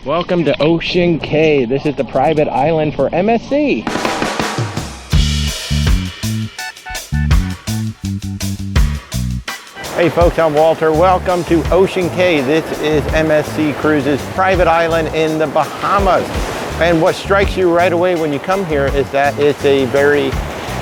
Welcome to Ocean Cay. This is the private island for MSC. Hey folks, I'm Walter. Welcome to Ocean Cay. This is MSC Cruises' private island in the Bahamas. And what strikes you right away when you come here is that it's a very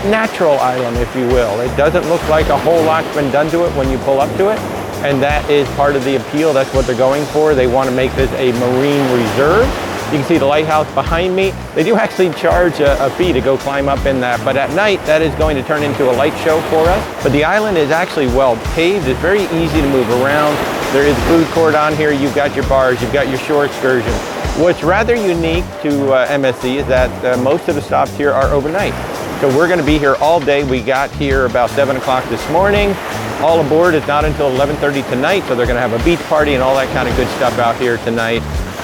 natural island, if you will. It doesn't look like a whole lot's been done to it when you pull up to it. And that is part of the appeal. That's what they're going for. They want to make this a marine reserve. You can see the lighthouse behind me. They do actually charge a fee to go climb up in that, but at night that is going to turn into a light show for us. But the island is actually well paved. It's very easy to move around. There is a food court on here. You've got your bars, you've got your shore excursions. What's rather unique to MSC is that most of the stops here are overnight. So we're going to be here all day. We got here about 7 o'clock this morning. All aboard is not until 11:30 tonight, so they're going to have a beach party and all that kind of good stuff out here tonight.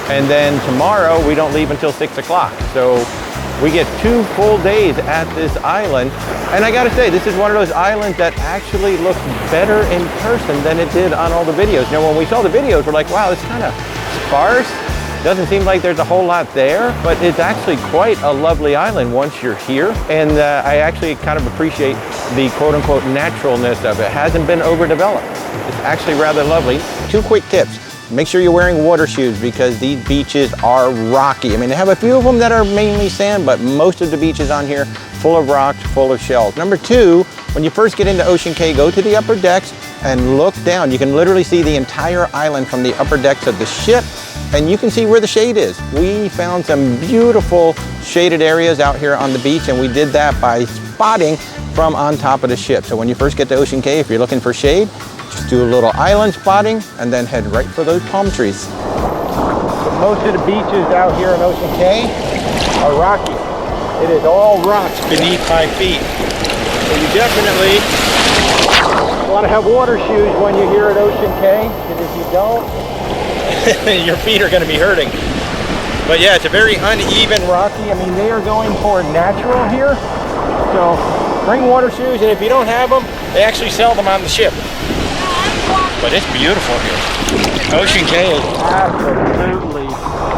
And then tomorrow we don't leave until 6 o'clock. So we get 2 full days at this island. And I got to say, this is one of those islands that actually looks better in person than it did on all the videos. Now, when we saw the videos, we're like, wow, it's kind of sparse. Doesn't seem like there's a whole lot there, but it's actually quite a lovely island once you're here. And I actually kind of appreciate the quote-unquote naturalness of it. It hasn't been overdeveloped. It's actually rather lovely. 2 quick tips. Make sure you're wearing water shoes because these beaches are rocky. I mean, they have a few of them that are mainly sand, but most of the beaches on here full of rocks, full of shells. Number 2, when you first get into Ocean Cay, go to the upper decks and look down. You can literally see the entire island from the upper decks of the ship, and you can see where the shade is. We found some beautiful shaded areas out here on the beach, and we did that by spotting from on top of the ship. So when you first get to Ocean Cay, if you're looking for shade, just do a little island spotting and then head right for those palm trees. But most of the beaches out here in Ocean Cay are rocky. It is all rocks beneath my feet. So you definitely want to have water shoes when you're here at Ocean Cay, because if you don't, your feet are going to be hurting. But yeah, it's a very uneven rocky. I mean, they are going for natural here. So bring water shoes, and if you don't have them, they actually sell them on the ship. But it's beautiful here. Ocean Cay is absolutely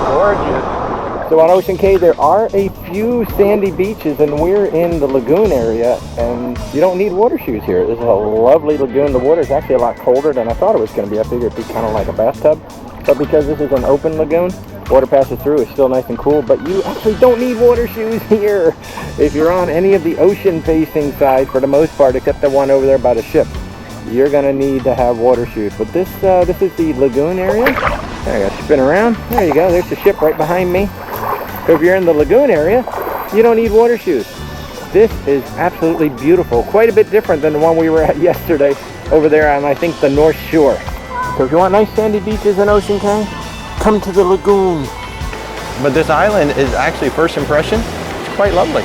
gorgeous. So on Ocean Cay, there are a few sandy beaches, and we're in the lagoon area, and you don't need water shoes here. This is a lovely lagoon. The water is actually a lot colder than I thought it was going to be. I figured it'd be kind of like a bathtub. But because this is an open lagoon, water passes through, it's still nice and cool, but you actually don't need water shoes here if you're on any of the ocean-facing sides, for the most part, except the one over there by the ship. You're going to need to have water shoes. But this is the lagoon area. There you go, spin around. There you go, there's the ship right behind me. So if you're in the lagoon area, you don't need water shoes. This is absolutely beautiful. Quite a bit different than the one we were at yesterday over there on, I think, the North Shore. So if you want nice sandy beaches in Ocean Cay, come to the lagoon. But this island is actually, first impression, it's quite lovely.